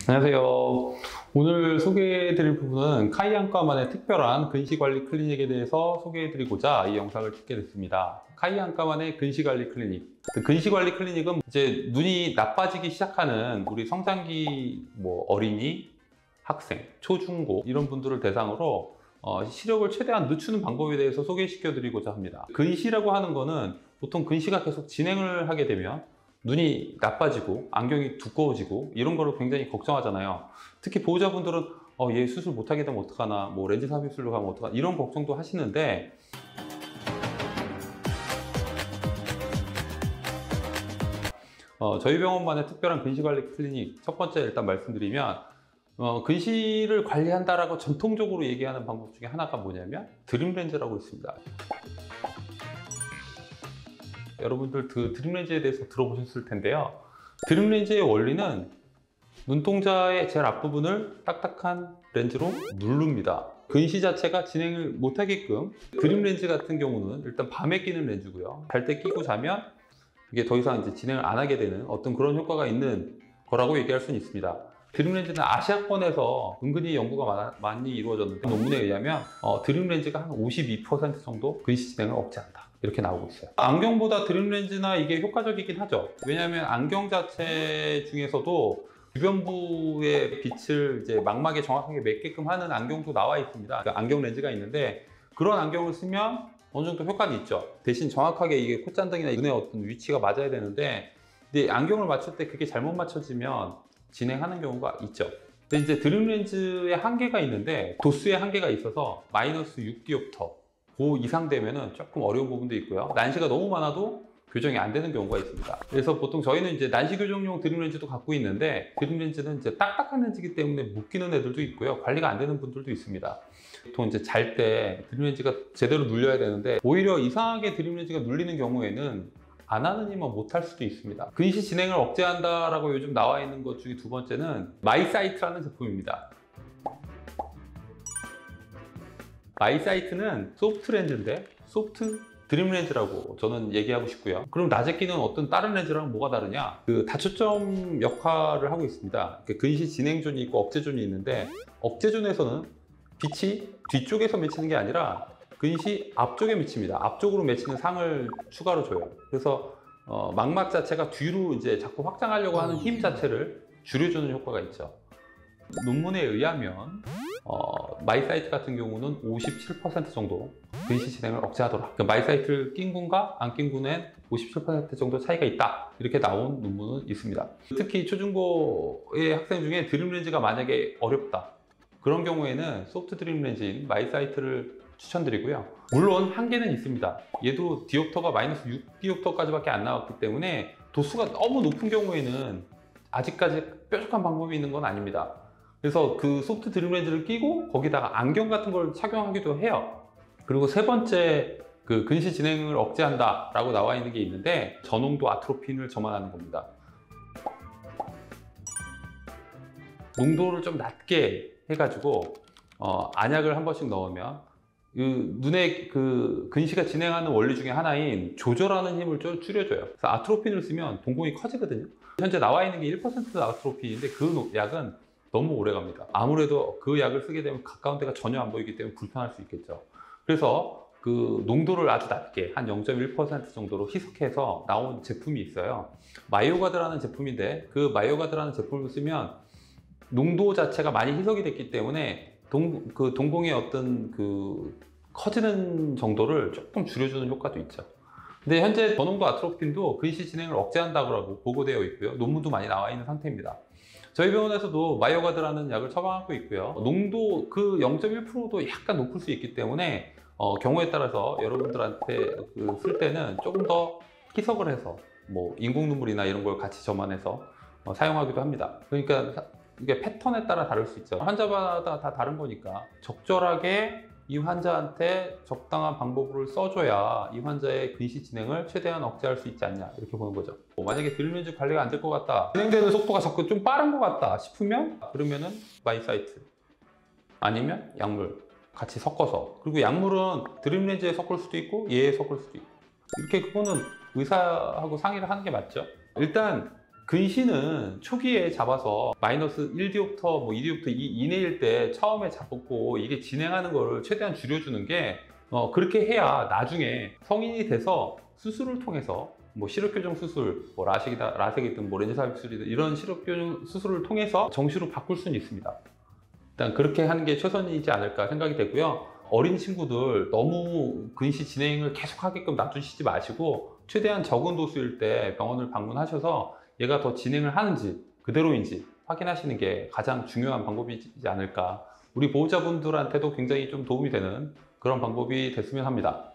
안녕하세요. 오늘 소개해드릴 부분은 카이안과만의 특별한 근시관리 클리닉에 대해서 소개해드리고자 이 영상을 찍게 됐습니다. 카이안과만의 근시관리 클리닉. 근시관리 클리닉은 이제 눈이 나빠지기 시작하는 우리 성장기 어린이, 학생, 초중고 이런 분들을 대상으로 시력을 최대한 늦추는 방법에 대해서 소개시켜드리고자 합니다. 근시라고 하는 거는 보통 근시가 계속 진행을 하게 되면 눈이 나빠지고 안경이 두꺼워지고 이런 거를 굉장히 걱정하잖아요. 특히 보호자분들은 얘 수술 못하게 되면 어떡하나, 렌즈 삽입술로 가면 어떡하나 이런 걱정도 하시는데, 저희 병원만의 특별한 근시관리 클리닉 첫 번째 일단 말씀드리면, 근시를 관리한다라고 전통적으로 얘기하는 방법 중에 하나가 뭐냐면 드림렌즈라고 있습니다. 여러분들 그 드림렌즈에 대해서 들어보셨을 텐데요. 드림렌즈의 원리는 눈동자의 제일 앞부분을 딱딱한 렌즈로 누릅니다. 근시 자체가 진행을 못하게끔. 드림렌즈 같은 경우는 일단 밤에 끼는 렌즈고요. 잘 때 끼고 자면 이게 더 이상 이제 진행을 안 하게 되는 어떤 그런 효과가 있는 거라고 얘기할 수는 있습니다. 드림렌즈는 아시아권에서 은근히 연구가 많이 이루어졌는데, 논문에 의하면 드림렌즈가 한 52% 정도 근시 진행을 억제한다, 이렇게 나오고 있어요. 안경보다 드림렌즈나 이게 효과적이긴 하죠. 왜냐하면 안경 자체 중에서도 주변부의 빛을 이제 망막에 정확하게 맺게끔 하는 안경도 나와 있습니다. 그러니까 안경 렌즈가 있는데, 그런 안경을 쓰면 어느 정도 효과는 있죠. 대신 정확하게 이게 콧잔등이나 눈의 어떤 위치가 맞아야 되는데, 근데 안경을 맞출 때 그게 잘못 맞춰지면 진행하는 경우가 있죠. 근데 이제 드림렌즈의 한계가 있는데, 도수의 한계가 있어서 마이너스 6디옵터 그 이상 되면은 조금 어려운 부분도 있고요. 난시가 너무 많아도 교정이 안 되는 경우가 있습니다. 그래서 보통 저희는 이제 난시 교정용 드림렌즈도 갖고 있는데, 드림렌즈는 이제 딱딱한 렌즈이기 때문에 묶이는 애들도 있고요. 관리가 안 되는 분들도 있습니다. 보통 이제 잘 때 드림렌즈가 제대로 눌려야 되는데, 오히려 이상하게 드림렌즈가 눌리는 경우에는 안 하느니만 못할 수도 있습니다. 근시 진행을 억제한다라고 요즘 나와 있는 것 중에 두 번째는 마이사이트라는 제품입니다. 마이사이트는 소프트 렌즈인데 소프트 드림렌즈라고 저는 얘기하고 싶고요. 그럼 낮에 끼는 어떤 다른 렌즈랑 뭐가 다르냐? 그 다초점 역할을 하고 있습니다. 근시 진행존이 있고 억제존이 있는데, 억제존에서는 빛이 뒤쪽에서 맺히는 게 아니라 근시 앞쪽에 맺힙니다. 앞쪽으로 맺히는 상을 추가로 줘요. 그래서 망막 자체가 뒤로 이제 자꾸 확장하려고 하는 힘 자체를 줄여주는 효과가 있죠. 논문에 의하면 마이사이트 같은 경우는 57% 정도 근시 진행을 억제하더라. 그러니까 마이사이트를 낀 군과 안 낀 군엔 57% 정도 차이가 있다, 이렇게 나온 논문은 있습니다. 특히 초중고의 학생 중에 드림렌즈가 만약에 어렵다, 그런 경우에는 소프트 드림렌즈인 마이사이트를 추천드리고요. 물론 한계는 있습니다. 얘도 디옵터가 마이너스 6디옵터까지밖에 안 나왔기 때문에 도수가 너무 높은 경우에는 아직까지 뾰족한 방법이 있는 건 아닙니다. 그래서 그 소프트 드림렌즈를 끼고 거기다가 안경 같은 걸 착용하기도 해요. 그리고 세 번째, 그 근시 진행을 억제한다 라고 나와 있는 게 있는데, 저농도 아트로핀을 점원하는 겁니다. 농도를 좀 낮게 해가지고 안약을 한 번씩 넣으면 눈의 그 근시가 진행하는 원리 중에 하나인 조절하는 힘을 좀 줄여줘요. 그래서 아트로핀을 쓰면 동공이 커지거든요. 현재 나와 있는 게 1% 아트로핀인데 그 약은 너무 오래 갑니다. 아무래도 그 약을 쓰게 되면 가까운 데가 전혀 안 보이기 때문에 불편할 수 있겠죠. 그래서 그 농도를 아주 낮게 한 0.1% 정도로 희석해서 나온 제품이 있어요. 마이오가드라는 제품인데, 그 마이오가드라는 제품을 쓰면 농도 자체가 많이 희석이 됐기 때문에 그 동공의 어떤 그 커지는 정도를 조금 줄여주는 효과도 있죠. 근데 현재 저농도 아트로핀도 근시 진행을 억제한다고 보고되어 있고요. 논문도 많이 나와 있는 상태입니다. 저희 병원에서도 마이오가드라는 약을 처방하고 있고요. 농도 그 0.1%도 약간 높을 수 있기 때문에 경우에 따라서 여러분들한테 쓸 때는 조금 더 희석을 해서 인공 눈물이나 이런 걸 같이 점안해서 사용하기도 합니다. 그러니까 이게 패턴에 따라 다를 수 있죠. 환자마다 다 다른 거니까 적절하게 이 환자한테 적당한 방법을 써줘야 이 환자의 근시 진행을 최대한 억제할 수 있지 않냐, 이렇게 보는 거죠. 만약에 드림렌즈 관리가 안 될 것 같다, 진행되는 속도가 자꾸 좀 빠른 것 같다 싶으면, 그러면은 마이사이트 아니면 약물 같이 섞어서, 그리고 약물은 드림렌즈에 섞을 수도 있고 얘에 섞을 수도 있고, 이렇게 그거는 의사하고 상의를 하는 게 맞죠. 일단 근시는 초기에 잡아서 마이너스 1디옵터, 뭐 2디옵터 이내일 때 처음에 잡고 이게 진행하는 거를 최대한 줄여주는 게 그렇게 해야 나중에 성인이 돼서 수술을 통해서 뭐 시력교정 수술, 뭐 라섹이든 뭐 렌즈 삽입술이든 이런 시력교정 수술을 통해서 정시로 바꿀 수는 있습니다. 일단 그렇게 하는 게 최선이지 않을까 생각이 되고요. 어린 친구들 너무 근시 진행을 계속 하게끔 놔두시지 마시고 최대한 적은 도수일 때 병원을 방문하셔서 얘가 더 진행을 하는지 그대로인지 확인하시는 게 가장 중요한 방법이지 않을까. 우리 보호자분들한테도 굉장히 좀 도움이 되는 그런 방법이 됐으면 합니다.